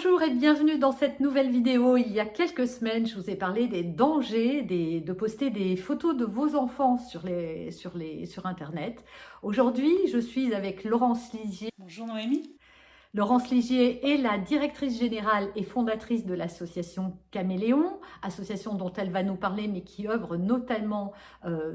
Bonjour et bienvenue dans cette nouvelle vidéo. Il y a quelques semaines, je vous ai parlé des dangers de poster des photos de vos enfants sur Internet. Aujourd'hui, je suis avec Laurence Ligier. Bonjour Noémie. Laurence Ligier est la directrice générale et fondatrice de l'association Caméléon, association dont elle va nous parler, mais qui œuvre notamment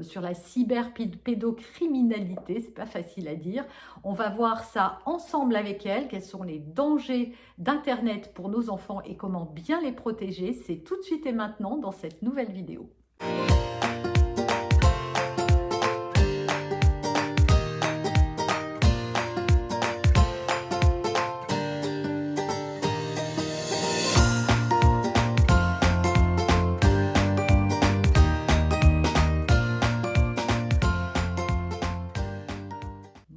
sur la cyberpédocriminalité, c'est pas facile à dire. On va voir ça ensemble avec elle, quels sont les dangers d'Internet pour nos enfants et comment bien les protéger. C'est tout de suite et maintenant dans cette nouvelle vidéo.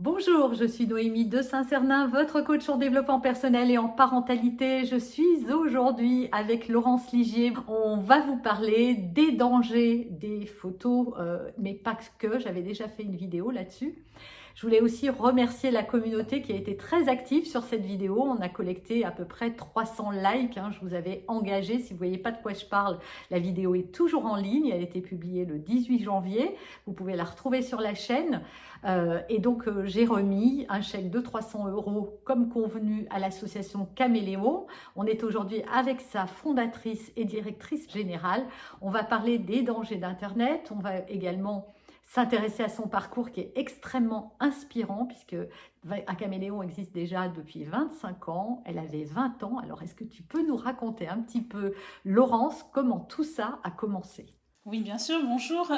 Bonjour, je suis Noémie de Saint-Cernin, votre coach en développement personnel et en parentalité. Je suis aujourd'hui avec Laurence Ligier. On va vous parler des dangers des photos, mais pas que, j'avais déjà fait une vidéo là-dessus. Je voulais aussi remercier la communauté qui a été très active sur cette vidéo. On a collecté à peu près 300 likes. Je vous avais engagé. Si vous ne voyez pas de quoi je parle, la vidéo est toujours en ligne. Elle a été publiée le 18 janvier. Vous pouvez la retrouver sur la chaîne. Et donc, j'ai remis un chèque de 300 € comme convenu à l'association Caméléon. On est aujourd'hui avec sa fondatrice et directrice générale. On va parler des dangers d'Internet. On va également s'intéresser à son parcours qui est extrêmement inspirant puisque Caméléon existe déjà depuis 25 ans. Elle avait 20 ans. Alors, est-ce que tu peux nous raconter un petit peu, Laurence, comment tout ça a commencé ? Oui, bien sûr, bonjour.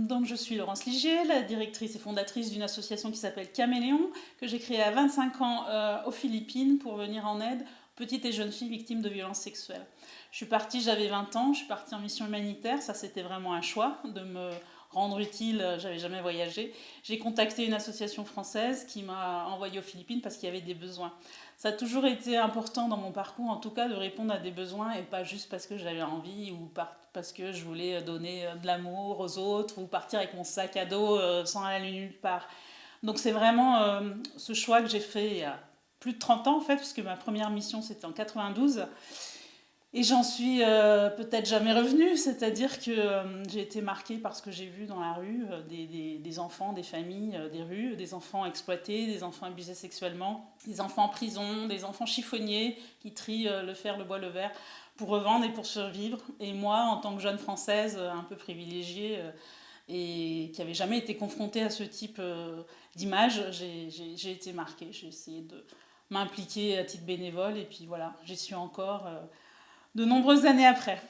Donc je suis Laurence Ligier, la directrice et fondatrice d'une association qui s'appelle Caméléon, que j'ai créée à 25 ans aux Philippines pour venir en aide aux petites et jeunes filles victimes de violences sexuelles. J'avais 20 ans, je suis partie en mission humanitaire, ça c'était vraiment un choix de me rendre utile, j'avais jamais voyagé. J'ai contacté une association française qui m'a envoyée aux Philippines parce qu'il y avait des besoins. Ça a toujours été important dans mon parcours, en tout cas, de répondre à des besoins et pas juste parce que j'avais envie ou parce que je voulais donner de l'amour aux autres ou partir avec mon sac à dos sans aller nulle part. Donc c'est vraiment ce choix que j'ai fait il y a plus de 30 ans en fait, puisque ma première mission c'était en 92. Et j'en suis peut-être jamais revenue, c'est-à-dire que j'ai été marquée par ce que j'ai vu dans la rue, des enfants, des familles, des rues, des enfants exploités, des enfants abusés sexuellement, des enfants en prison, des enfants chiffonniers qui trient le fer, le bois, le verre pour revendre et pour survivre. Et moi, en tant que jeune Française un peu privilégiée et qui n'avait jamais été confrontée à ce type d'image, j'ai été marquée. J'ai essayé de m'impliquer à titre bénévole et puis voilà, j'y suis encore de nombreuses années après.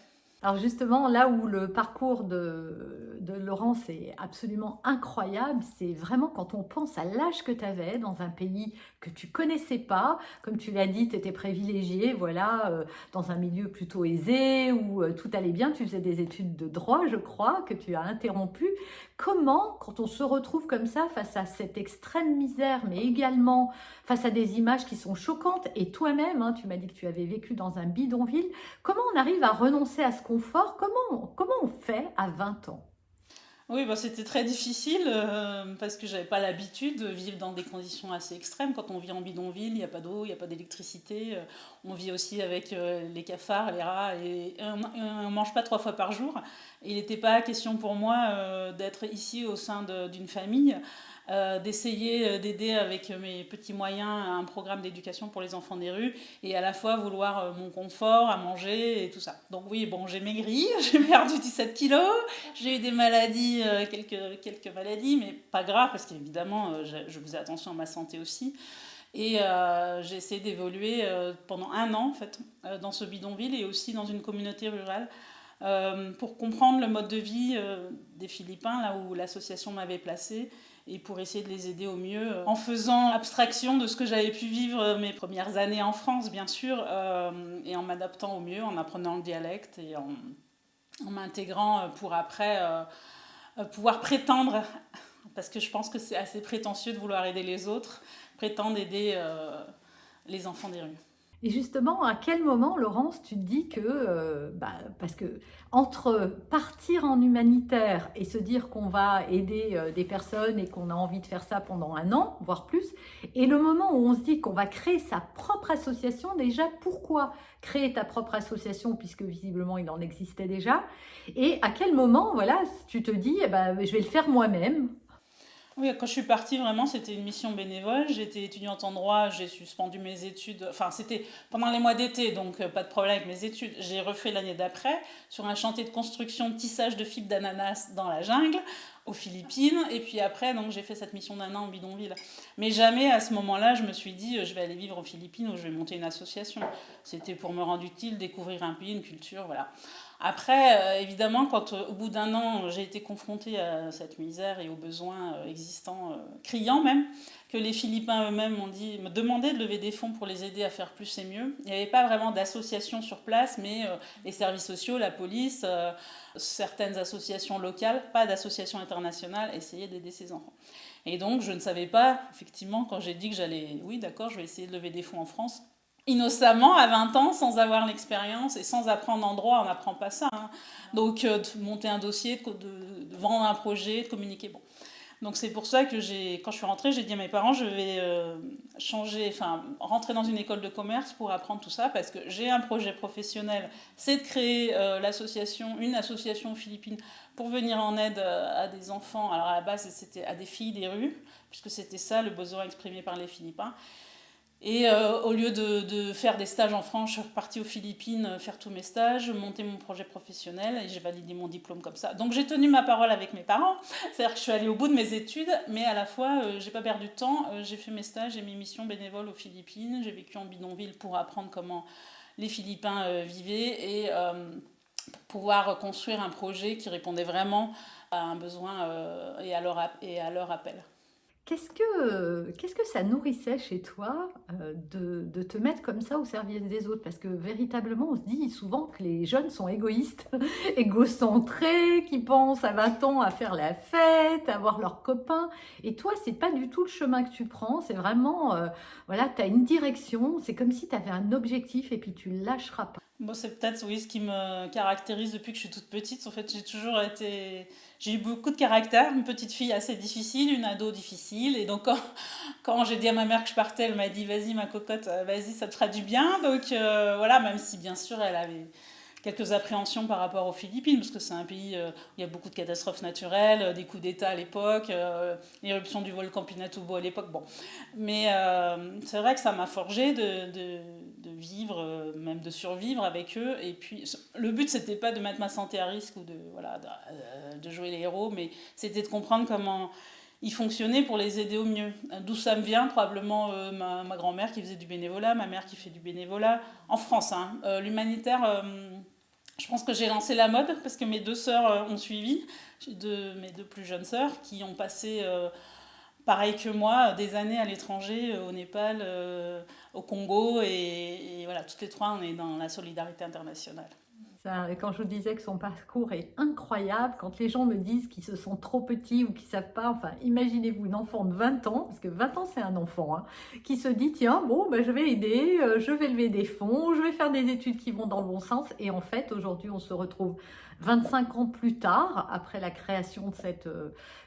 Alors justement, là où le parcours de Laurence est absolument incroyable, c'est vraiment quand on pense à l'âge que tu avais dans un pays que tu connaissais pas. Comme tu l'as dit, tu étais privilégiée, voilà, dans un milieu plutôt aisé où tout allait bien. Tu faisais des études de droit, je crois, que tu as interrompu. Comment, quand on se retrouve comme ça face à cette extrême misère, mais également face à des images qui sont choquantes, et toi-même, tu m'as dit que tu avais vécu dans un bidonville, comment on arrive à renoncer à ce confort? Comment on fait à 20 ans? Oui, bah, c'était très difficile parce que j'avais pas l'habitude de vivre dans des conditions assez extrêmes. Quand on vit en bidonville, il n'y a pas d'eau, il n'y a pas d'électricité. On vit aussi avec les cafards, les rats et on mange pas 3 fois par jour. Et il n'était pas question pour moi d'être ici au sein d'une famille, d'essayer d'aider avec mes petits moyens un programme d'éducation pour les enfants des rues et à la fois vouloir mon confort à manger et tout ça. Donc oui, bon, j'ai maigri, j'ai perdu 17 kilos, j'ai eu des maladies, quelques maladies, mais pas grave parce qu'évidemment, je faisais attention à ma santé aussi. Et j'ai essayé d'évoluer pendant 1 an en fait, dans ce bidonville et aussi dans une communauté rurale pour comprendre le mode de vie des Philippins, là où l'association m'avait placée, et pour essayer de les aider au mieux, en faisant abstraction de ce que j'avais pu vivre mes premières années en France, bien sûr, et en m'adaptant au mieux, en apprenant le dialecte et en m'intégrant pour après pouvoir prétendre, parce que je pense que c'est assez prétentieux de vouloir aider les autres, prétendre aider les enfants des rues. Et justement, à quel moment, Laurence, tu te dis que, parce que entre partir en humanitaire et se dire qu'on va aider des personnes et qu'on a envie de faire ça pendant 1 an, voire plus, et le moment où on se dit qu'on va créer sa propre association, déjà, pourquoi créer ta propre association, puisque visiblement il en existait déjà, et à quel moment, voilà, tu te dis, eh ben, je vais le faire moi-même. Oui, quand je suis partie, vraiment, c'était une mission bénévole. J'étais étudiante en droit, j'ai suspendu mes études. Enfin, c'était pendant les mois d'été, donc pas de problème avec mes études. J'ai refait l'année d'après sur un chantier de construction de tissage de fibres d'ananas dans la jungle, aux Philippines. Et puis après, donc, j'ai fait cette mission d'1 an en bidonville. Mais jamais à ce moment-là, je me suis dit, je vais aller vivre aux Philippines ou je vais monter une association. C'était pour me rendre utile, découvrir un pays, une culture, voilà. Après, évidemment, quand au bout d'1 an, j'ai été confrontée à cette misère et aux besoins existants, criants même, que les Philippins eux-mêmes me demandaient de lever des fonds pour les aider à faire plus et mieux. Il n'y avait pas vraiment d'association sur place, mais les services sociaux, la police, certaines associations locales, pas d'association internationale, essayaient d'aider ces enfants. Et donc, je ne savais pas, effectivement, quand j'ai dit que j'allais, oui, d'accord, je vais essayer de lever des fonds en France, innocemment à 20 ans sans avoir l'expérience et sans apprendre en droit, on n'apprend pas ça, hein. Donc de monter un dossier, de vendre un projet, de communiquer. Bon. Donc c'est pour ça que quand je suis rentrée, j'ai dit à mes parents, je vais rentrer dans une école de commerce pour apprendre tout ça parce que j'ai un projet professionnel, c'est de créer une association aux Philippines pour venir en aide à des enfants. Alors à la base, c'était à des filles des rues, puisque c'était ça le besoin exprimé par les Philippins. Et au lieu de faire des stages en France, je suis repartie aux Philippines faire tous mes stages, monter mon projet professionnel et j'ai validé mon diplôme comme ça. Donc j'ai tenu ma parole avec mes parents, c'est-à-dire que je suis allée au bout de mes études, mais à la fois j'ai pas perdu de temps, j'ai fait mes stages et mes missions bénévoles aux Philippines, j'ai vécu en bidonville pour apprendre comment les Philippins vivaient et pour pouvoir construire un projet qui répondait vraiment à un besoin et à leur appel. Qu'est-ce que ça nourrissait chez toi de te mettre comme ça au service des autres? Parce que véritablement, on se dit souvent que les jeunes sont égoïstes, égocentrés, qui pensent à 20 ans à faire la fête, à voir leurs copains. Et toi, c'est pas du tout le chemin que tu prends. C'est vraiment, voilà, tu as une direction. C'est comme si tu avais un objectif et puis tu lâcheras pas. Bon, c'est peut-être oui, ce qui me caractérise depuis que je suis toute petite. En fait, j'ai eu beaucoup de caractère, une petite fille assez difficile, une ado difficile. Et donc, quand j'ai dit à ma mère que je partais, elle m'a dit, vas-y, ma cocotte, vas-y, ça te fera du bien. Donc, voilà, même si bien sûr, elle avait quelques appréhensions par rapport aux Philippines, parce que c'est un pays où il y a beaucoup de catastrophes naturelles, des coups d'État à l'époque, l'éruption du volcan Pinatubo à l'époque. Bon. Mais c'est vrai que ça m'a forgé de vivre, même de survivre avec eux. Et puis, le but, c'était pas de mettre ma santé à risque ou de jouer les héros, mais c'était de comprendre comment ils fonctionnaient pour les aider au mieux. D'où ça me vient, probablement ma grand-mère qui faisait du bénévolat, ma mère qui fait du bénévolat, en France. Hein. L'humanitaire, je pense que j'ai lancé la mode parce que mes 2 sœurs ont suivi, mes 2 plus jeunes sœurs qui ont passé, pareil que moi, des années à l'étranger, au Népal, au Congo, et voilà, toutes les 3, on est dans la solidarité internationale. Quand je vous disais que son parcours est incroyable, quand les gens me disent qu'ils se sentent trop petits ou qu'ils ne savent pas, enfin, imaginez-vous une enfant de 20 ans, parce que 20 ans c'est un enfant, hein, qui se dit, tiens, bon, ben, je vais aider, je vais lever des fonds, je vais faire des études qui vont dans le bon sens. Et en fait, aujourd'hui, on se retrouve 25 ans plus tard, après la création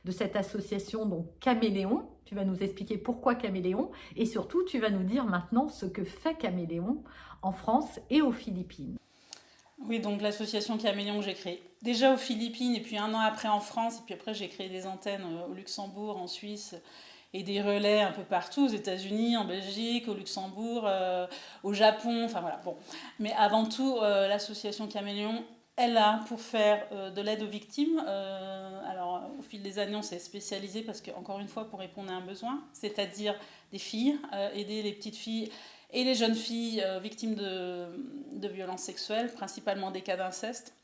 de cette association, donc Caméléon. Tu vas nous expliquer pourquoi Caméléon, et surtout, tu vas nous dire maintenant ce que fait Caméléon en France et aux Philippines. Oui, donc l'association Caméléon que j'ai créée déjà aux Philippines et puis 1 an après en France. Et puis après, j'ai créé des antennes au Luxembourg, en Suisse et des relais un peu partout, aux États-Unis, en Belgique, au Luxembourg, au Japon. Enfin voilà, bon. Mais avant tout, l'association Caméléon est là pour faire de l'aide aux victimes. Alors, au fil des années, on s'est spécialisé parce que, encore une fois, pour répondre à un besoin, c'est-à-dire des filles, aider les petites filles et les jeunes filles victimes de violences sexuelles, principalement des cas d'inceste.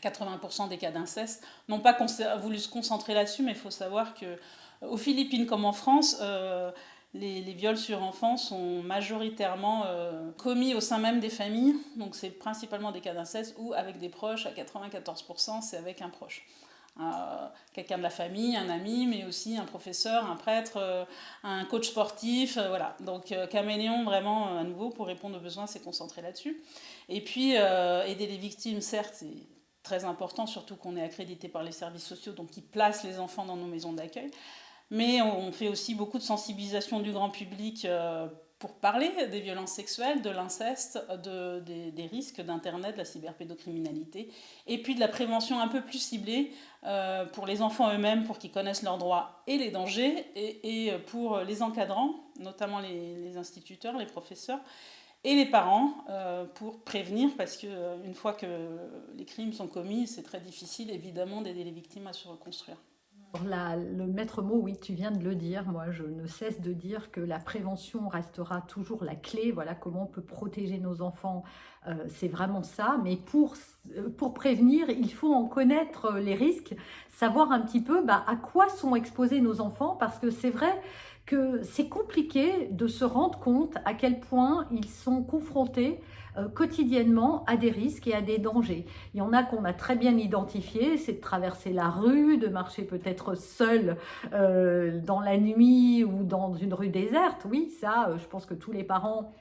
80% des cas d'inceste n'ont pas voulu se concentrer là-dessus, mais il faut savoir que aux Philippines comme en France, les viols sur enfants sont majoritairement commis au sein même des familles. Donc c'est principalement des cas d'inceste ou avec des proches. À 94%, c'est avec un proche. quelqu'un de la famille, un ami, mais aussi un professeur, un prêtre, un coach sportif, voilà. Donc Caméléon, vraiment, à nouveau, pour répondre aux besoins, s'est concentré là-dessus. Et puis, aider les victimes, certes, c'est très important, surtout qu'on est accrédité par les services sociaux, donc qui placent les enfants dans nos maisons d'accueil. Mais on fait aussi beaucoup de sensibilisation du grand public pour parler des violences sexuelles, de l'inceste, des risques d'Internet, de la cyberpédocriminalité, et puis de la prévention un peu plus ciblée pour les enfants eux-mêmes, pour qu'ils connaissent leurs droits et les dangers, et pour les encadrants, notamment les instituteurs, les professeurs, et les parents, pour prévenir, parce qu'une fois que les crimes sont commis, c'est très difficile évidemment d'aider les victimes à se reconstruire. Le maître mot, oui, tu viens de le dire. Moi, je ne cesse de dire que la prévention restera toujours la clé. Voilà comment on peut protéger nos enfants. C'est vraiment ça. Mais pour prévenir, il faut en connaître les risques, savoir un petit peu à quoi sont exposés nos enfants, parce que c'est vrai que c'est compliqué de se rendre compte à quel point ils sont confrontés quotidiennement à des risques et à des dangers. Il y en a qu'on a très bien identifié, c'est de traverser la rue, de marcher peut-être seul dans la nuit ou dans une rue déserte. Oui, ça, je pense que tous les parents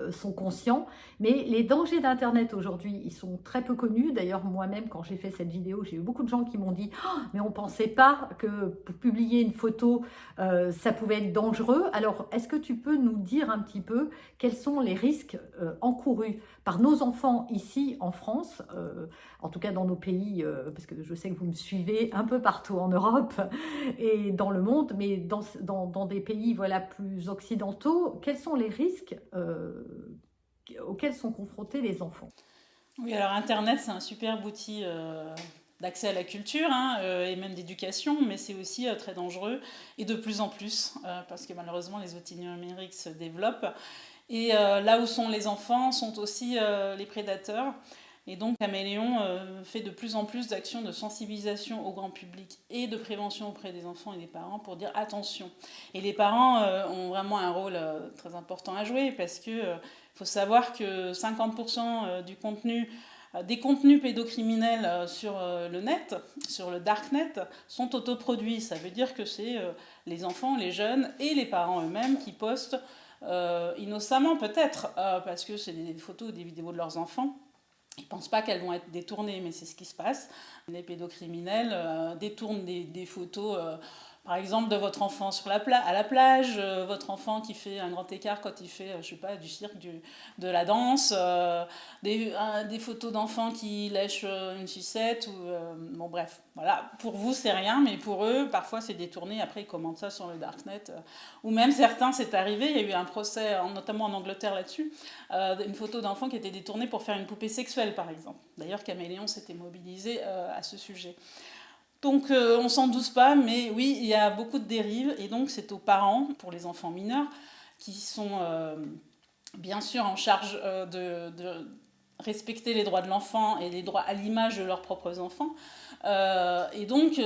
sont conscients, mais les dangers d'Internet aujourd'hui, ils sont très peu connus. D'ailleurs, moi-même, quand j'ai fait cette vidéo, j'ai eu beaucoup de gens qui m'ont dit oh, mais on ne pensait pas que pour publier une photo, ça pouvait être dangereux. Alors, est-ce que tu peux nous dire un petit peu quels sont les risques encourus par nos enfants ici en France, en tout cas dans nos pays, parce que je sais que vous me suivez un peu partout en Europe et dans le monde, mais dans des pays voilà, plus occidentaux, quels sont les risques auxquels sont confrontés les enfants? Oui, alors Internet, c'est un superbe outil d'accès à la culture hein, et même d'éducation, mais c'est aussi très dangereux et de plus en plus, parce que malheureusement les outils numériques se développent. Et là où sont les enfants sont aussi les prédateurs. Et donc Caméléon fait de plus en plus d'actions de sensibilisation au grand public et de prévention auprès des enfants et des parents pour dire attention. Et les parents ont vraiment un rôle très important à jouer parce que faut savoir que 50% du contenu des contenus pédocriminels sur le net, sur le darknet, sont autoproduits. Ça veut dire que c'est les enfants, les jeunes et les parents eux-mêmes qui postent innocemment peut-être, parce que c'est des photos ou des vidéos de leurs enfants. Ils ne pensent pas qu'elles vont être détournées, mais c'est ce qui se passe. Les pédocriminels détournent des photos, par exemple, de votre enfant à la plage, votre enfant qui fait un grand écart quand il fait, je sais pas, du cirque, de la danse, des photos d'enfants qui lèchent une sucette, bon bref, voilà. Pour vous, c'est rien, mais pour eux, parfois c'est détourné. Après, ils commentent ça sur le darknet. Ou même certains, c'est arrivé, il y a eu un procès, notamment en Angleterre là-dessus, une photo d'enfant qui était détournée pour faire une poupée sexuelle, par exemple. D'ailleurs, Caméléon s'était mobilisé à ce sujet. Donc on s'en doute pas, mais oui, il y a beaucoup de dérives, et donc c'est aux parents, pour les enfants mineurs, qui sont bien sûr en charge de respecter les droits de l'enfant et les droits à l'image de leurs propres enfants. Et donc,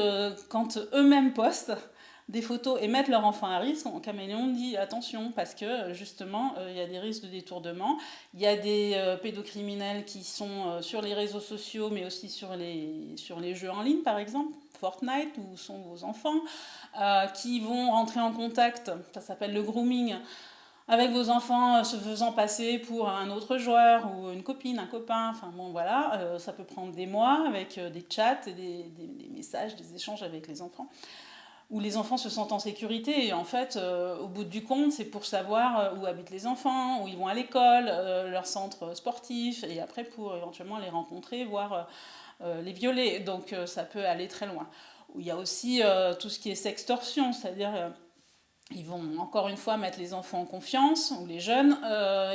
quand eux-mêmes postent des photos et mettent leur enfant à risque, Caméléon dit attention, parce que justement, il y a des risques de détournement. Il y a des pédocriminels qui sont sur les réseaux sociaux, mais aussi sur les jeux en ligne, par exemple, Fortnite, où sont vos enfants, qui vont rentrer en contact, ça s'appelle le grooming, avec vos enfants se faisant passer pour un autre joueur ou une copine, un copain, enfin bon voilà, ça peut prendre des mois avec des chats et des messages, des échanges avec les enfants, où les enfants se sentent en sécurité. Et en fait, au bout du compte, c'est pour savoir où habitent les enfants, où ils vont à l'école, leur centre sportif, et après pour éventuellement les rencontrer, voire les violer. Donc ça peut aller très loin. Il y a aussi tout ce qui est sextorsion, c'est-à-dire ils vont encore une fois mettre les enfants en confiance, ou les jeunes,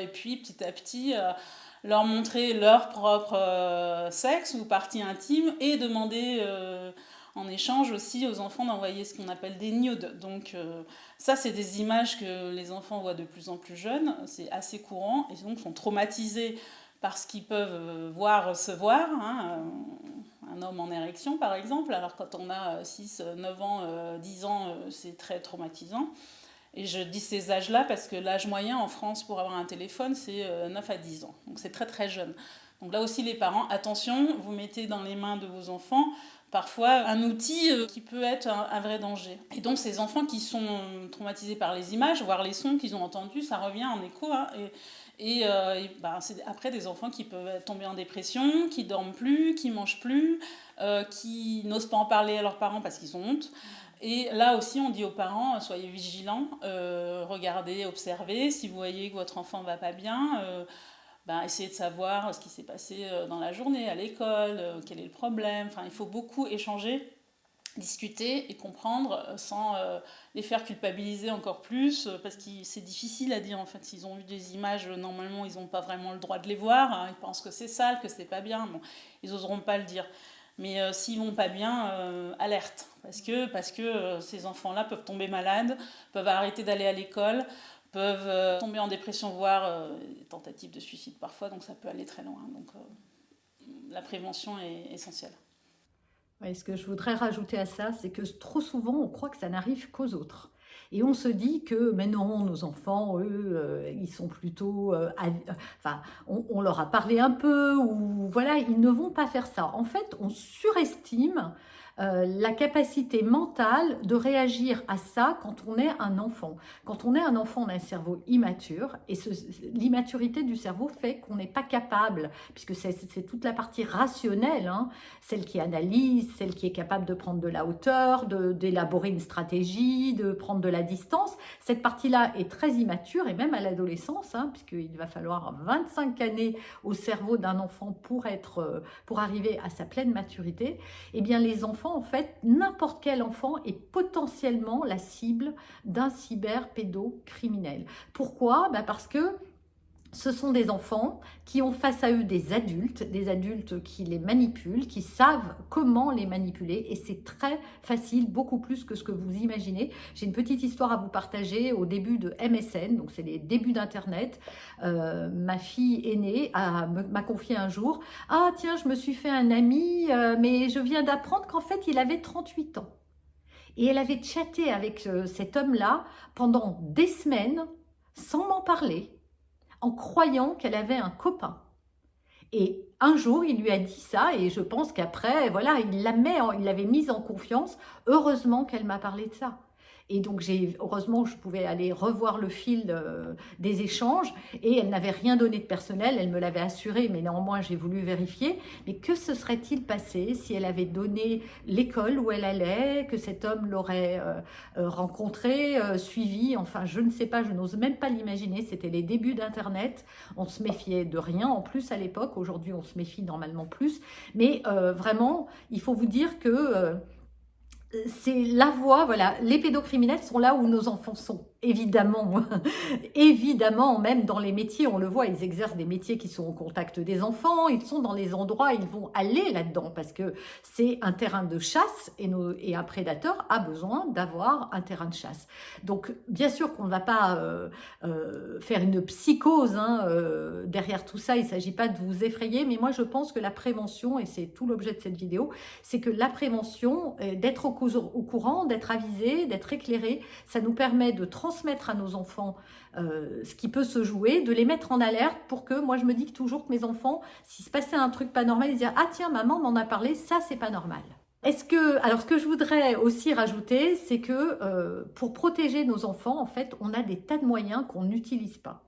et puis petit à petit leur montrer leur propre sexe ou partie intime, et demander en échange aussi aux enfants d'envoyer ce qu'on appelle des nudes. Donc ça, c'est des images que les enfants voient de plus en plus jeunes, c'est assez courant, et donc sont traumatisés par ce qu'ils peuvent recevoir, hein, un homme en érection par exemple. Alors quand on a 6, 9 ans, 10 ans, c'est très traumatisant. Et je dis ces âges-là parce que l'âge moyen en France pour avoir un téléphone, c'est 9 à 10 ans. Donc c'est très très jeune. Donc là aussi les parents, attention, vous mettez dans les mains de vos enfants parfois un outil qui peut être un vrai danger. Et donc ces enfants qui sont traumatisés par les images, voire les sons qu'ils ont entendus, ça revient en écho. C'est après des enfants qui peuvent tomber en dépression, qui dorment plus, qui mangent plus, qui n'osent pas en parler à leurs parents parce qu'ils ont honte. Et là aussi, on dit aux parents, soyez vigilants, regardez, observez. Si vous voyez que votre enfant ne va pas bien, essayez de savoir ce qui s'est passé dans la journée, à l'école, quel est le problème. Enfin, il faut beaucoup échanger, discuter et comprendre sans les faire culpabiliser encore plus, parce que c'est difficile à dire en fait. S'ils ont vu des images, normalement, ils n'ont pas vraiment le droit de les voir. Hein. Ils pensent que c'est sale, que c'est pas bien. Bon, ils n'oseront pas le dire. Mais s'ils vont pas bien, alerte. Parce que ces enfants-là peuvent tomber malades, peuvent arrêter d'aller à l'école, peuvent tomber en dépression, voire tentative de suicide parfois, donc ça peut aller très loin. Donc la prévention est essentielle. Oui, ce que je voudrais rajouter à ça, c'est que trop souvent, on croit que ça n'arrive qu'aux autres. Et on se dit que, mais non, nos enfants, eux, ils sont plutôt... on leur a parlé un peu, ou voilà, ils ne vont pas faire ça. En fait, on surestime la capacité mentale de réagir à ça quand on est un enfant. Quand on est un enfant, on a un cerveau immature, et l'immaturité du cerveau fait qu'on n'est pas capable, puisque c'est toute la partie rationnelle, hein, celle qui analyse, celle qui est capable de prendre de la hauteur, d'élaborer une stratégie, de prendre de la distance. Cette partie-là est très immature, et même à l'adolescence, hein, puisqu'il va falloir 25 années au cerveau d'un enfant pour arriver à sa pleine maturité. Eh bien, les enfants, en fait, n'importe quel enfant est potentiellement la cible d'un cyberpédocriminel. Pourquoi ? Parce que ce sont des enfants qui ont face à eux des adultes qui les manipulent, qui savent comment les manipuler, et c'est très facile, beaucoup plus que ce que vous imaginez. J'ai une petite histoire à vous partager au début de MSN, donc c'est les débuts d'Internet. Ma fille aînée m'a confié un jour, « Ah tiens, je me suis fait un ami, mais je viens d'apprendre qu'en fait il avait 38 ans. » Et elle avait chatté avec cet homme-là pendant des semaines, sans m'en parler, en croyant qu'elle avait un copain. Et un jour, il lui a dit ça, et je pense qu'après, voilà, il l'avait mise en confiance. Heureusement qu'elle m'a parlé de ça. Et donc, heureusement, je pouvais aller revoir le fil des échanges, et elle n'avait rien donné de personnel, elle me l'avait assuré, mais néanmoins, j'ai voulu vérifier. Mais que se serait-il passé si elle avait donné l'école où elle allait, que cet homme l'aurait rencontré, suivi, enfin, je ne sais pas, je n'ose même pas l'imaginer. C'était les débuts d'Internet, on se méfiait de rien en plus à l'époque, aujourd'hui, on se méfie normalement plus. Mais vraiment, il faut vous dire que... c'est la voie, voilà, les pédocriminels sont là où nos enfants sont, évidemment, évidemment, même dans les métiers, on le voit, ils exercent des métiers qui sont au contact des enfants, ils sont dans les endroits, ils vont aller là-dedans, parce que c'est un terrain de chasse, et un prédateur a besoin d'avoir un terrain de chasse. Donc, bien sûr qu'on ne va pas faire une psychose derrière tout ça, il ne s'agit pas de vous effrayer, mais moi je pense que la prévention, et c'est tout l'objet de cette vidéo, c'est que la prévention, d'être au courant, d'être avisé, d'être éclairé, ça nous permet de transmettre à nos enfants ce qui peut se jouer, de les mettre en alerte pour que, moi je me dis toujours que mes enfants, s'il se passait un truc pas normal, ils disent « Ah tiens, maman m'en a parlé, ça c'est pas normal ». Alors ce que je voudrais aussi rajouter, c'est que pour protéger nos enfants, en fait, on a des tas de moyens qu'on n'utilise pas.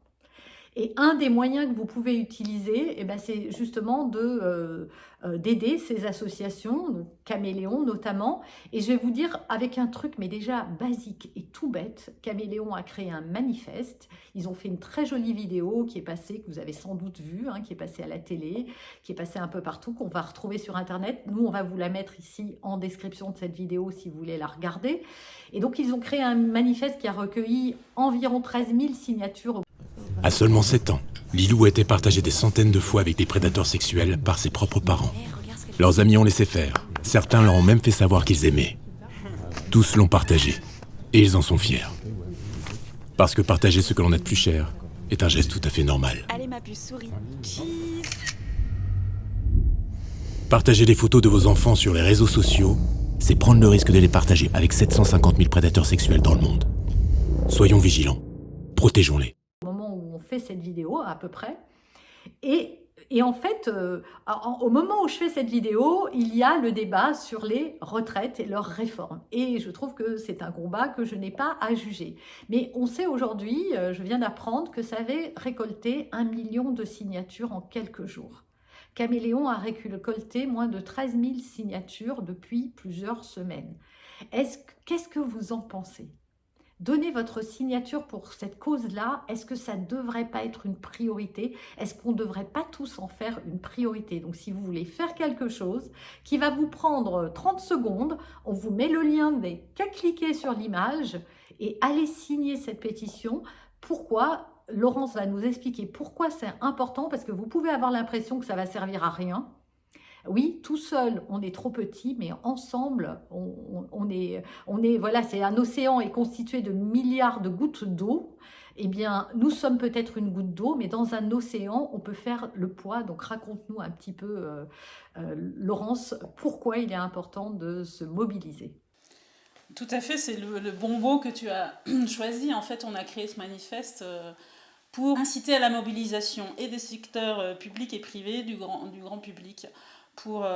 Et un des moyens que vous pouvez utiliser, c'est justement d'aider ces associations, donc Caméléon notamment. Et je vais vous dire avec un truc, mais déjà basique et tout bête, Caméléon a créé un manifeste. Ils ont fait une très jolie vidéo qui est passée, que vous avez sans doute vue, qui est passée à la télé, qui est passée un peu partout, qu'on va retrouver sur Internet. Nous, on va vous la mettre ici en description de cette vidéo si vous voulez la regarder. Et donc, ils ont créé un manifeste qui a recueilli environ 13 000 signatures. À seulement 7 ans, Lilou a été partagée des centaines de fois avec des prédateurs sexuels par ses propres parents. Leurs amis ont laissé faire. Certains leur ont même fait savoir qu'ils aimaient. Tous l'ont partagé. Et ils en sont fiers. Parce que partager ce que l'on a de plus cher est un geste tout à fait normal. Allez ma puce, souris. Cheese. Partager des photos de vos enfants sur les réseaux sociaux, c'est prendre le risque de les partager avec 750 000 prédateurs sexuels dans le monde. Soyons vigilants. Protégeons-les. Au moment où on fait cette vidéo, à peu près, et Et en fait, au moment où je fais cette vidéo, il y a le débat sur les retraites et leur réforme. Et je trouve que c'est un combat que je n'ai pas à juger. Mais on sait aujourd'hui, je viens d'apprendre que ça avait récolté 1 million de signatures en quelques jours. Caméléon a récolté moins de 13 000 signatures depuis plusieurs semaines. Qu'est-ce que vous en pensez ? Donnez votre signature pour cette cause-là. Est-ce que ça ne devrait pas être une priorité? Est-ce qu'on ne devrait pas tous en faire une priorité? Donc, si vous voulez faire quelque chose qui va vous prendre 30 secondes, on vous met le lien, vous n'avez qu'à cliquer sur l'image et allez signer cette pétition. Pourquoi? Laurence va nous expliquer pourquoi c'est important, parce que vous pouvez avoir l'impression que ça va servir à rien. Oui, tout seul, on est trop petit, mais ensemble, voilà, c'est un océan est constitué de milliards de gouttes d'eau. Eh bien, nous sommes peut-être une goutte d'eau, mais dans un océan, on peut faire le poids. Donc, raconte-nous un petit peu, Laurence, pourquoi il est important de se mobiliser. Tout à fait, c'est le bon mot que tu as choisi. En fait, on a créé ce manifeste pour inciter à la mobilisation et des secteurs publics et privés, du grand public, pour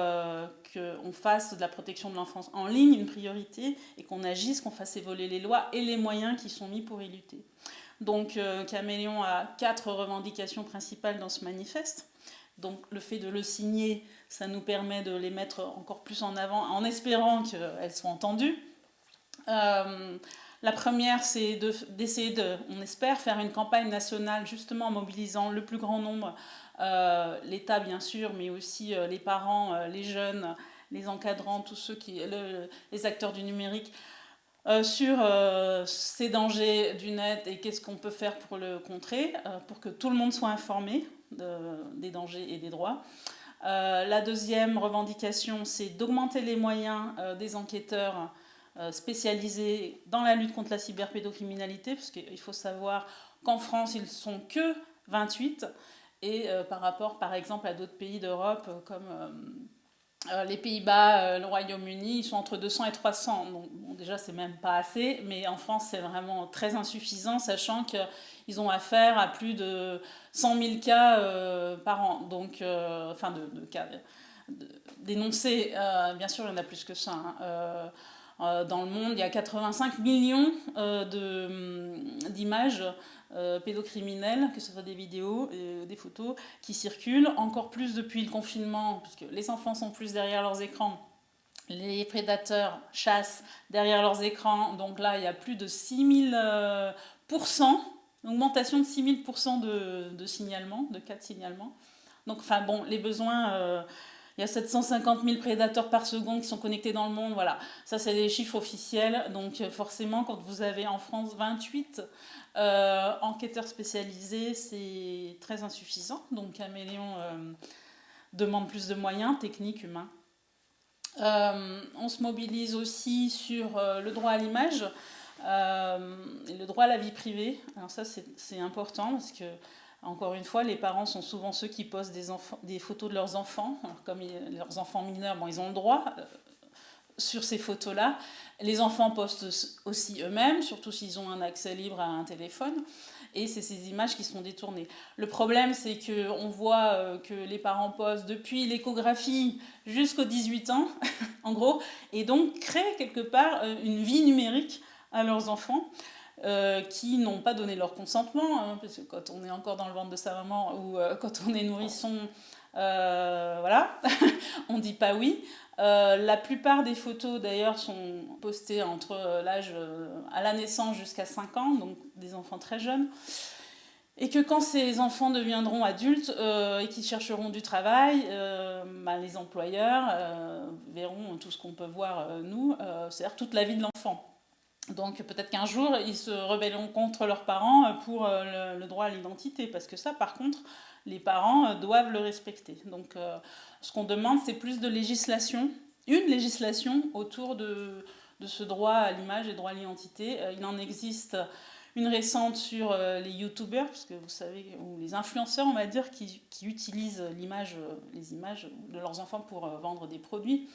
qu'on fasse de la protection de l'enfance en ligne une priorité et qu'on agisse, qu'on fasse évoluer les lois et les moyens qui sont mis pour y lutter. Donc Caméléon a 4 revendications principales dans ce manifeste. Donc le fait de le signer, ça nous permet de les mettre encore plus en avant en espérant qu'elles soient entendues. La première, c'est d'essayer on espère, faire une campagne nationale justement en mobilisant le plus grand nombre, l'État bien sûr, mais aussi les parents, les jeunes, les encadrants, tous ceux les acteurs du numérique, sur ces dangers du net et qu'est-ce qu'on peut faire pour le contrer, pour que tout le monde soit informé des dangers et des droits. La deuxième revendication, c'est d'augmenter les moyens des enquêteurs spécialisés dans la lutte contre la cyberpédocriminalité, parce qu'il faut savoir qu'en France, ils ne sont que 28, et par rapport, par exemple, à d'autres pays d'Europe, comme les Pays-Bas, le Royaume-Uni, ils sont entre 200 et 300. Donc, bon, déjà, c'est même pas assez, mais en France, c'est vraiment très insuffisant, sachant qu'ils ont affaire à plus de 100 000 cas par an. Donc, enfin, de cas dénoncés. Bien sûr, il y en a plus que ça, hein. Dans le monde, il y a 85 millions d'images pédocriminelles, que ce soit des vidéos, des photos, qui circulent. Encore plus depuis le confinement, puisque les enfants sont plus derrière leurs écrans. Les prédateurs chassent derrière leurs écrans. Donc là, il y a plus de 6000%, une augmentation de 6000% de signalements, de cas de signalement. Donc, enfin bon, les besoins... il y a 750 000 prédateurs par seconde qui sont connectés dans le monde. Voilà, ça c'est des chiffres officiels. Donc forcément, quand vous avez en France 28 enquêteurs spécialisés, c'est très insuffisant. Donc Caméléon demande plus de moyens techniques, humains. On se mobilise aussi sur le droit à l'image et le droit à la vie privée. Alors ça c'est important parce que encore une fois, les parents sont souvent ceux qui postent des photos de leurs enfants. Alors, comme leurs enfants mineurs, bon, ils ont le droit sur ces photos-là. Les enfants postent aussi eux-mêmes, surtout s'ils ont un accès libre à un téléphone. Et c'est ces images qui sont détournées. Le problème, c'est qu'on voit que les parents postent depuis l'échographie jusqu'aux 18 ans, en gros, et donc créent quelque part une vie numérique à leurs enfants. Qui n'ont pas donné leur consentement, hein, parce que quand on est encore dans le ventre de sa maman ou quand on est nourrisson, voilà, on dit pas oui. La plupart des photos d'ailleurs sont postées entre l'âge à la naissance jusqu'à 5 ans, donc des enfants très jeunes. Et que quand ces enfants deviendront adultes et qu'ils chercheront du travail, les employeurs verront tout ce qu'on peut voir nous, c'est-à-dire toute la vie de l'enfant. Donc peut-être qu'un jour, ils se rebelleront contre leurs parents pour le droit à l'identité, parce que ça, par contre, les parents doivent le respecter. Donc ce qu'on demande, c'est plus de législation, une législation autour de ce droit à l'image et droit à l'identité. Il en existe une récente sur les youtubeurs, parce que vous savez, ou les influenceurs, on va dire, qui utilisent les images de leurs enfants pour vendre des produits.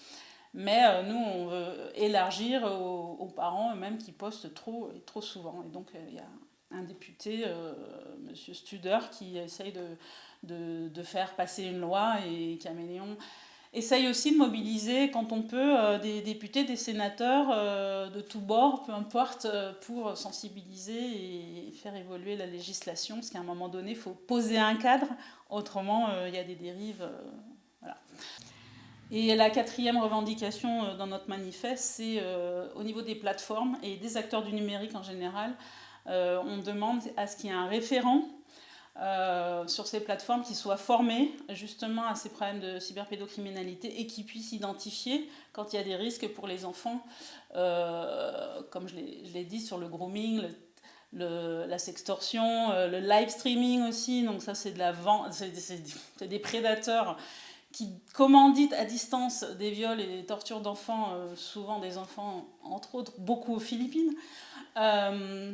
Mais nous, on veut élargir aux parents eux-mêmes qui postent trop et trop souvent. Et donc, il y a un député, Monsieur Studer, qui essaye de faire passer une loi, et Caméléon essaye aussi de mobiliser, quand on peut, des députés, des sénateurs de tous bords, peu importe, pour sensibiliser et faire évoluer la législation, parce qu'à un moment donné, il faut poser un cadre, autrement, il y a des dérives. Voilà. Et la quatrième revendication dans notre manifeste, c'est au niveau des plateformes et des acteurs du numérique en général, on demande à ce qu'il y ait un référent sur ces plateformes qui soit formé justement à ces problèmes de cyberpédocriminalité et qui puisse identifier quand il y a des risques pour les enfants, comme je l'ai dit, sur le grooming, la sextorsion, le live streaming aussi. Donc ça, c'est de la vente, c'est des prédateurs qui commanditent à distance des viols et des tortures d'enfants, souvent des enfants, entre autres, beaucoup aux Philippines.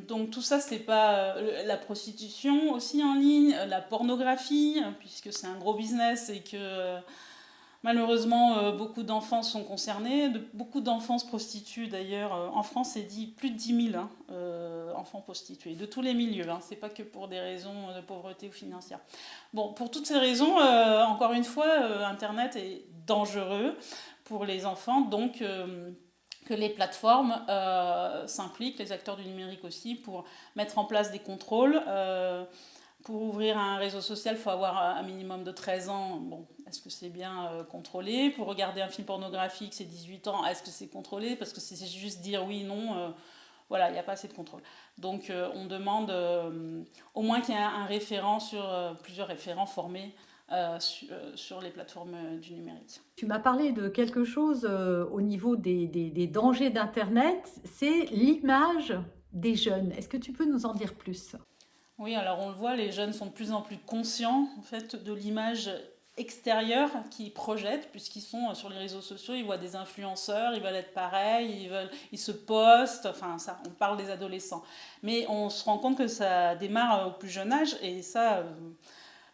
Donc tout ça, c'est pas la prostitution aussi en ligne, la pornographie, puisque c'est un gros business et que malheureusement beaucoup d'enfants sont concernés. Beaucoup d'enfants se prostituent d'ailleurs. En France, c'est dit plus de 10 000 enfants prostitués, de tous les milieux. C'est pas que pour des raisons de pauvreté ou financière. Bon, pour toutes ces raisons, encore une fois, Internet est dangereux pour les enfants, donc que les plateformes s'impliquent, les acteurs du numérique aussi, pour mettre en place des contrôles. Pour ouvrir un réseau social, il faut avoir un minimum de 13 ans. Bon, est-ce que c'est bien contrôlé? Pour regarder un film pornographique, c'est 18 ans. Est-ce que c'est contrôlé? Parce que c'est juste dire oui, non. Voilà, il n'y a pas assez de contrôle. Donc, on demande au moins qu'il y ait un référent plusieurs référents formés sur les plateformes du numérique. Tu m'as parlé de quelque chose au niveau des dangers d'Internet, c'est l'image des jeunes. Est-ce que tu peux nous en dire plus? Oui, alors on le voit, les jeunes sont de plus en plus conscients en fait, de l'image extérieure qu'ils projettent, puisqu'ils sont sur les réseaux sociaux, ils voient des influenceurs, ils veulent être pareils, ils se postent, enfin ça, on parle des adolescents. Mais on se rend compte que ça démarre au plus jeune âge, et ça,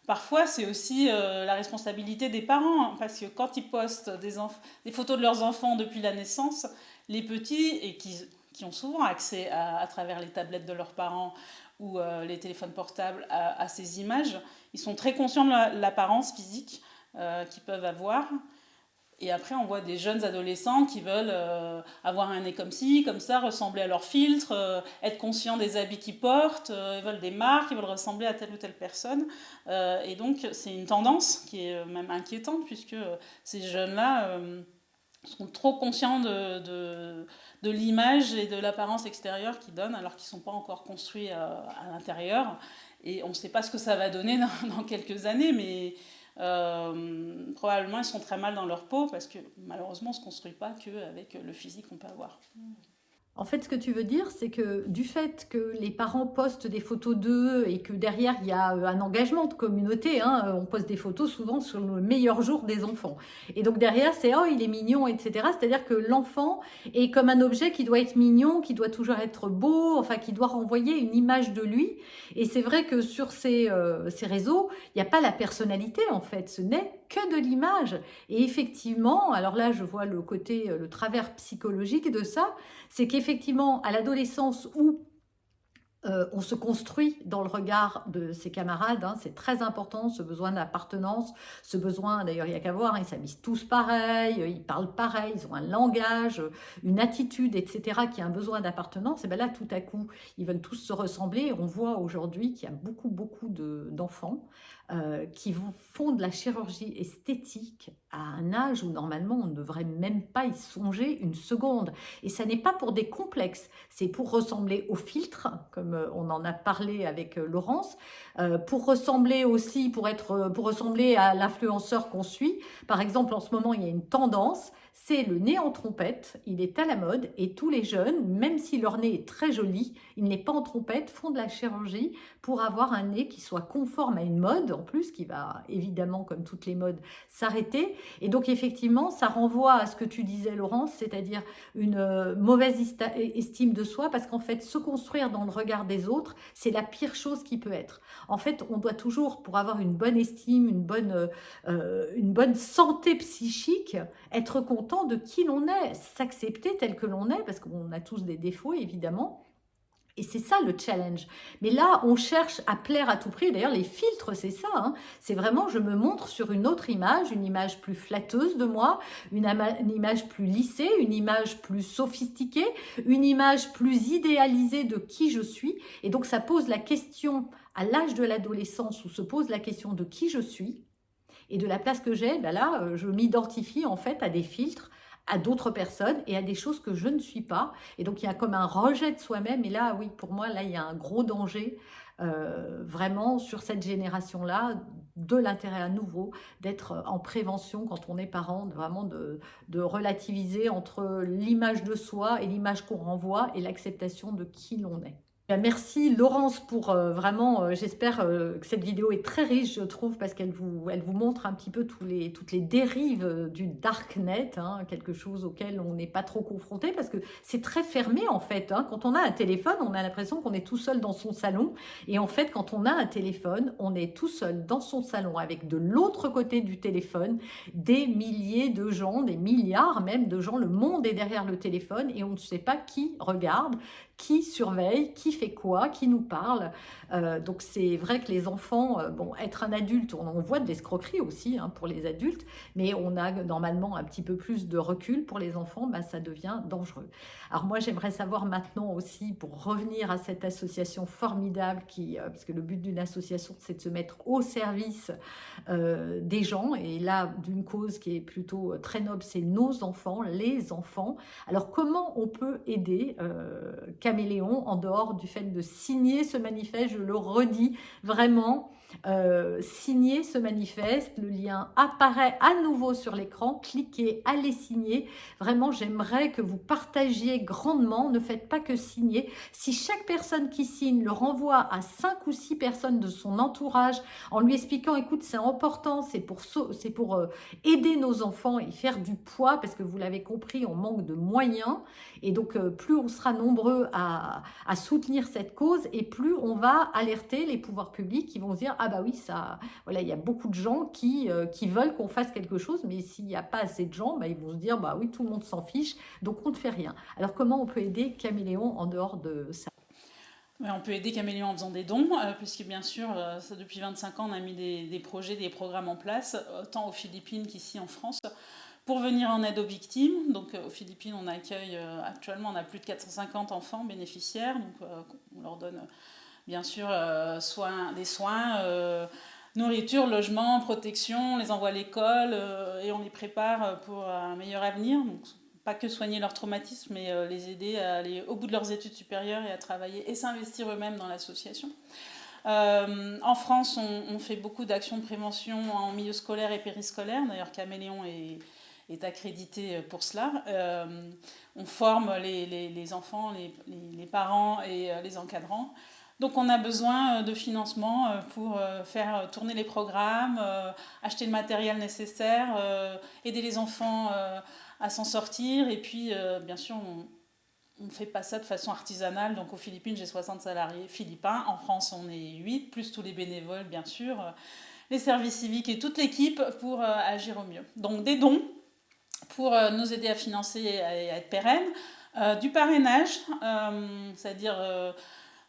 parfois c'est aussi la responsabilité des parents, parce que quand ils postent des photos de leurs enfants depuis la naissance, les petits, et qui ont souvent accès à travers les tablettes de leurs parents, ou les téléphones portables à ces images, ils sont très conscients de l'apparence physique qu'ils peuvent avoir. Et après, on voit des jeunes adolescents qui veulent avoir un nez comme ci, comme ça, ressembler à leur filtre, être conscients des habits qu'ils portent, ils veulent des marques, ils veulent ressembler à telle ou telle personne. Et donc, c'est une tendance qui est même inquiétante, puisque ces jeunes-là sont trop conscients de l'image et de l'apparence extérieure qu'ils donnent, alors qu'ils ne sont pas encore construits à l'intérieur. Et on ne sait pas ce que ça va donner dans quelques années, mais probablement ils sont très mal dans leur peau, parce que malheureusement on ne se construit pas qu'avec le physique qu'on peut avoir. En fait, ce que tu veux dire, c'est que du fait que les parents postent des photos d'eux et que derrière, il y a un engagement de communauté, on poste des photos souvent sur le meilleur jour des enfants. Et donc derrière, c'est « oh, il est mignon », etc. C'est-à-dire que l'enfant est comme un objet qui doit être mignon, qui doit toujours être beau, enfin qui doit renvoyer une image de lui. Et c'est vrai que sur ces réseaux, il n'y a pas la personnalité en fait, ce n'est que de l'image. Et effectivement, alors là, je vois le travers psychologique de ça, c'est qu'effectivement, à l'adolescence où on se construit dans le regard de ses camarades, c'est très important, ce besoin d'appartenance, ce besoin, d'ailleurs il n'y a qu'à voir, ils s'habillent tous pareil, ils parlent pareil, ils ont un langage, une attitude, etc., qui a un besoin d'appartenance, et bien là tout à coup, ils veulent tous se ressembler, et on voit aujourd'hui qu'il y a beaucoup d'enfants qui font de la chirurgie esthétique à un âge où normalement on ne devrait même pas y songer une seconde. Et ça n'est pas pour des complexes, c'est pour ressembler au filtre, comme on en a parlé avec Laurence, pour ressembler aussi, pour ressembler à l'influenceur qu'on suit. Par exemple, en ce moment, il y a une tendance, c'est le nez en trompette, il est à la mode et tous les jeunes, même si leur nez est très joli, il n'est pas en trompette, font de la chirurgie pour avoir un nez qui soit conforme à une mode, en plus, qui va évidemment, comme toutes les modes, s'arrêter. Et donc, effectivement, ça renvoie à ce que tu disais, Laurence, c'est-à-dire une mauvaise estime de soi, parce qu'en fait, se construire dans le regard des autres, c'est la pire chose qui peut être. En fait, on doit toujours, pour avoir une bonne estime, une bonne santé psychique, être content de qui l'on est, s'accepter tel que l'on est, parce qu'on a tous des défauts, évidemment. Et c'est ça le challenge. Mais là, on cherche à plaire à tout prix. D'ailleurs, les filtres, c'est ça, hein. C'est vraiment, je me montre sur une autre image, une image plus flatteuse de moi, une image plus lissée, une image plus sophistiquée, une image plus idéalisée de qui je suis. Et donc, ça pose la question, à l'âge de l'adolescence, où se pose la question de qui je suis et de la place que j'ai, ben là, je m'identifie en fait à des filtres, à d'autres personnes et à des choses que je ne suis pas. Et donc, il y a comme un rejet de soi-même. Et là, oui, pour moi, là, il y a un gros danger, vraiment, sur cette génération-là, de l'intérêt à nouveau, d'être en prévention quand on est parent, vraiment de relativiser entre l'image de soi et l'image qu'on renvoie et l'acceptation de qui l'on est. Merci Laurence pour vraiment, j'espère que cette vidéo est très riche, je trouve, parce qu'elle vous montre un petit peu toutes les dérives du darknet, hein, quelque chose auquel on n'est pas trop confronté, parce que c'est très fermé en fait, hein. Quand on a un téléphone, on a l'impression qu'on est tout seul dans son salon, et en fait quand on a un téléphone, on est tout seul dans son salon, avec de l'autre côté du téléphone, des milliers de gens, des milliards même de gens, le monde est derrière le téléphone, et on ne sait pas qui regarde, qui surveille, qui fait quoi, qui nous parle. Donc c'est vrai que les enfants, bon, être un adulte, on voit de l'escroquerie aussi, hein, pour les adultes, mais on a normalement un petit peu plus de recul. Pour les enfants, bah, ça devient dangereux. Alors moi, j'aimerais savoir maintenant aussi, pour revenir à cette association formidable, parce que le but d'une association, c'est de se mettre au service des gens, et là, d'une cause qui est plutôt très noble, c'est nos enfants, les enfants. Alors comment on peut aider Caméléon, en dehors du fait de signer ce manifeste, je le redis vraiment, signer ce manifeste, le lien apparaît à nouveau sur l'écran, cliquez, allez signer, vraiment j'aimerais que vous partagiez grandement, ne faites pas que signer, si chaque personne qui signe le renvoie à 5 ou 6 personnes de son entourage, en lui expliquant, écoute c'est important, c'est pour aider nos enfants et faire du poids, parce que vous l'avez compris, on manque de moyens, et donc plus on sera nombreux à soutenir cette cause, et plus on va alerter les pouvoirs publics qui vont se dire, ah bah oui, ça, voilà, il y a beaucoup de gens qui veulent qu'on fasse quelque chose, mais s'il n'y a pas assez de gens, bah, ils vont se dire, bah oui, tout le monde s'en fiche, donc on ne fait rien. Alors comment on peut aider Caméléon en dehors de ça? Ouais, on peut aider Caméléon en faisant des dons, puisque bien sûr, ça, depuis 25 ans, on a mis des projets, des programmes en place, tant aux Philippines qu'ici en France, pour venir en aide aux victimes. Donc aux Philippines, on accueille actuellement, on a plus de 450 enfants bénéficiaires, donc on leur donne bien sûr des soins, nourriture, logement, protection, on les envoie à l'école et on les prépare pour un meilleur avenir. Donc, pas que soigner leur traumatisme, mais les aider à aller au bout de leurs études supérieures et à travailler et s'investir eux-mêmes dans l'association. En France, on fait beaucoup d'actions de prévention en milieu scolaire et périscolaire. D'ailleurs, Caméléon est accrédité pour cela. On forme les enfants, les parents et les encadrants. Donc on a besoin de financement pour faire tourner les programmes, acheter le matériel nécessaire, aider les enfants à s'en sortir. Et puis, bien sûr, on ne fait pas ça de façon artisanale. Donc aux Philippines, j'ai 60 salariés philippins. En France, on est 8, plus tous les bénévoles, bien sûr, les services civiques et toute l'équipe pour agir au mieux. Donc des dons pour nous aider à financer et à être pérennes. Du parrainage, c'est-à-dire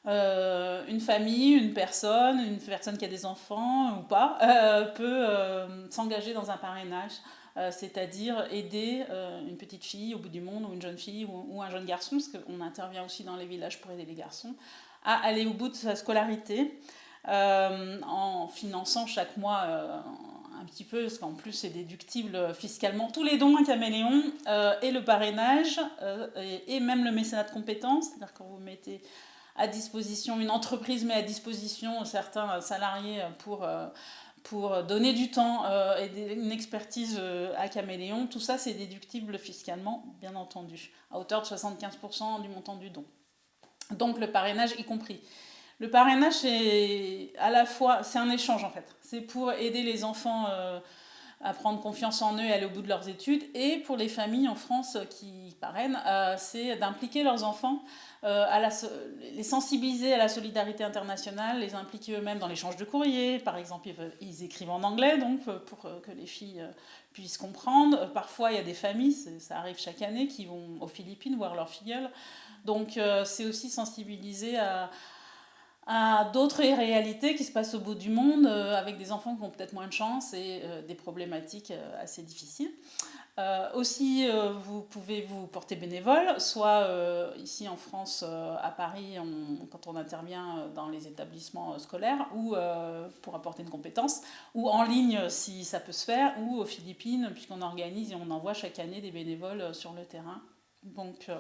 une famille, une personne qui a des enfants ou pas, peut s'engager dans un parrainage, c'est-à-dire aider une petite fille au bout du monde, ou une jeune fille, ou un jeune garçon, parce qu'on intervient aussi dans les villages pour aider les garçons, à aller au bout de sa scolarité, en finançant chaque mois un petit peu, parce qu'en plus c'est déductible fiscalement, tous les dons à Caméléon, et le parrainage, et même le mécénat de compétences, c'est-à-dire quand vous mettez à disposition, une entreprise met à disposition certains salariés pour donner du temps et une expertise à Caméléon. Tout ça, c'est déductible fiscalement, bien entendu, à hauteur de 75% du montant du don. Donc le parrainage y compris. Le parrainage, c'est à la fois, c'est un échange en fait. C'est pour aider les enfants à prendre confiance en eux et aller au bout de leurs études. Et pour les familles en France qui parrainent, c'est d'impliquer leurs enfants, les sensibiliser à la solidarité internationale, les impliquer eux-mêmes dans l'échange de courrier. Par exemple, ils écrivent en anglais, donc pour que les filles puissent comprendre. Parfois, il y a des familles, ça arrive chaque année, qui vont aux Philippines voir leurs filleuls. Donc, c'est aussi sensibiliser à d'autres réalités qui se passent au bout du monde, avec des enfants qui ont peut-être moins de chance et des problématiques assez difficiles. Aussi, vous pouvez vous porter bénévole, soit ici en France, à Paris, quand on intervient dans les établissements scolaires, ou pour apporter une compétence, ou en ligne si ça peut se faire, ou aux Philippines, puisqu'on organise et on envoie chaque année des bénévoles sur le terrain. Donc,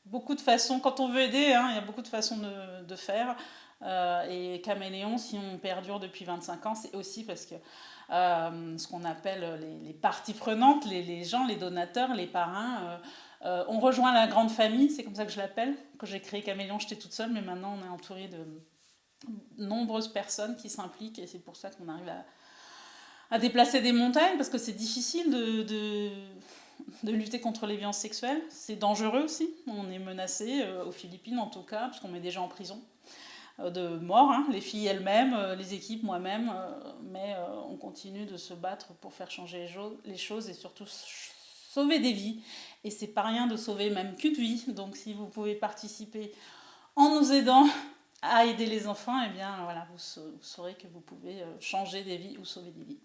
beaucoup de façons, quand on veut aider, il y a beaucoup de façons de faire. Et Caméléon, si on perdure depuis 25 ans, c'est aussi parce que ce qu'on appelle les parties prenantes, les gens, les donateurs, les parrains, ont rejoint la grande famille, c'est comme ça que je l'appelle. Quand j'ai créé Caméléon, j'étais toute seule, mais maintenant on est entouré de nombreuses personnes qui s'impliquent, et c'est pour ça qu'on arrive à déplacer des montagnes, parce que c'est difficile de lutter contre les violences sexuelles. C'est dangereux aussi, on est menacé, aux Philippines en tout cas, puisqu'on met des gens en prison de mort, les filles elles-mêmes, les équipes, moi-même, mais on continue de se battre pour faire changer les choses et surtout sauver des vies. Et c'est pas rien de sauver même qu'une vie, donc si vous pouvez participer en nous aidant à aider les enfants, eh bien voilà, vous saurez que vous pouvez changer des vies ou sauver des vies.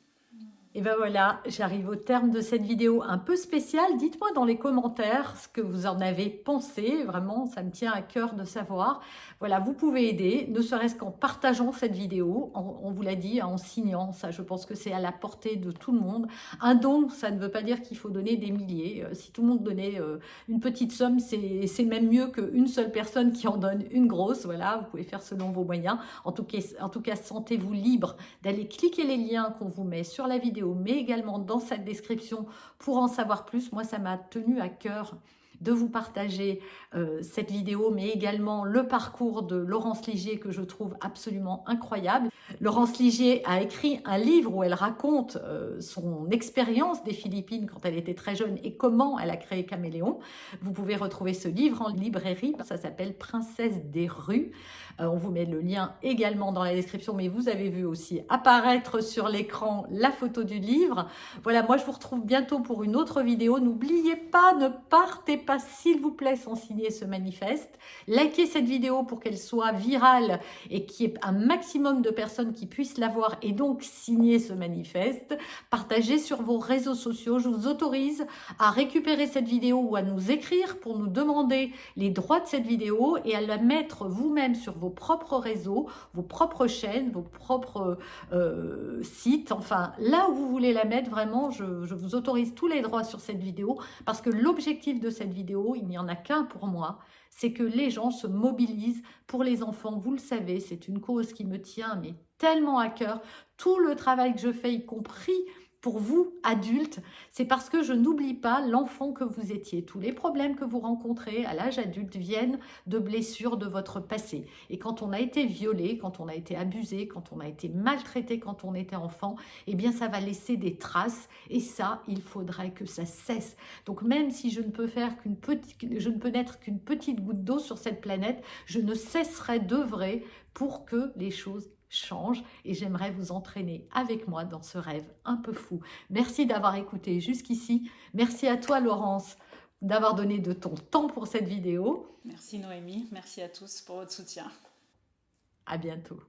Et ben voilà, j'arrive au terme de cette vidéo un peu spéciale. Dites-moi dans les commentaires ce que vous en avez pensé. Vraiment, ça me tient à cœur de savoir. Voilà, vous pouvez aider, ne serait-ce qu'en partageant cette vidéo. On vous l'a dit, en signant. Ça, je pense que c'est à la portée de tout le monde. Un don, ça ne veut pas dire qu'il faut donner des milliers. Si tout le monde donnait une petite somme, c'est même mieux qu'une seule personne qui en donne une grosse. Voilà, vous pouvez faire selon vos moyens. En tout cas, sentez-vous libre d'aller cliquer les liens qu'on vous met sur la vidéo, mais également dans cette description pour en savoir plus. Moi, ça m'a tenu à cœur de vous partager cette vidéo, mais également le parcours de Laurence Ligier que je trouve absolument incroyable. Laurence Ligier a écrit un livre où elle raconte son expérience des Philippines quand elle était très jeune et comment elle a créé Caméléon. Vous pouvez retrouver ce livre en librairie, ça s'appelle Princesse des rues. On vous met le lien également dans la description, mais vous avez vu aussi apparaître sur l'écran la photo du livre. Voilà, moi je vous retrouve bientôt pour une autre vidéo. N'oubliez pas, ne partez pas s'il vous plaît sans signer ce manifeste. Likez cette vidéo pour qu'elle soit virale et qu'il y ait un maximum de personnes qui puissent la voir et donc signer ce manifeste. Partagez sur vos réseaux sociaux. Je vous autorise à récupérer cette vidéo ou à nous écrire pour nous demander les droits de cette vidéo et à la mettre vous-même sur vos propres réseaux, vos propres chaînes, vos propres sites, enfin là où vous voulez la mettre, vraiment je vous autorise tous les droits sur cette vidéo parce que l'objectif de cette vidéo, il n'y en a qu'un pour moi, c'est que les gens se mobilisent pour les enfants. Vous le savez, c'est une cause qui me tient mais tellement à cœur. Tout le travail que je fais, y compris pour vous, adultes, c'est parce que je n'oublie pas l'enfant que vous étiez. Tous les problèmes que vous rencontrez à l'âge adulte viennent de blessures de votre passé. Et quand on a été violé, quand on a été abusé, quand on a été maltraité quand on était enfant, eh bien ça va laisser des traces. Et ça, il faudrait que ça cesse. Donc même si je ne peux n'être qu'une petite goutte d'eau sur cette planète, je ne cesserai d'œuvrer pour que les choses change et j'aimerais vous entraîner avec moi dans ce rêve un peu fou. Merci d'avoir écouté jusqu'ici. Merci à toi Laurence d'avoir donné de ton temps pour cette vidéo. Merci Noémie, merci à tous pour votre soutien. À bientôt.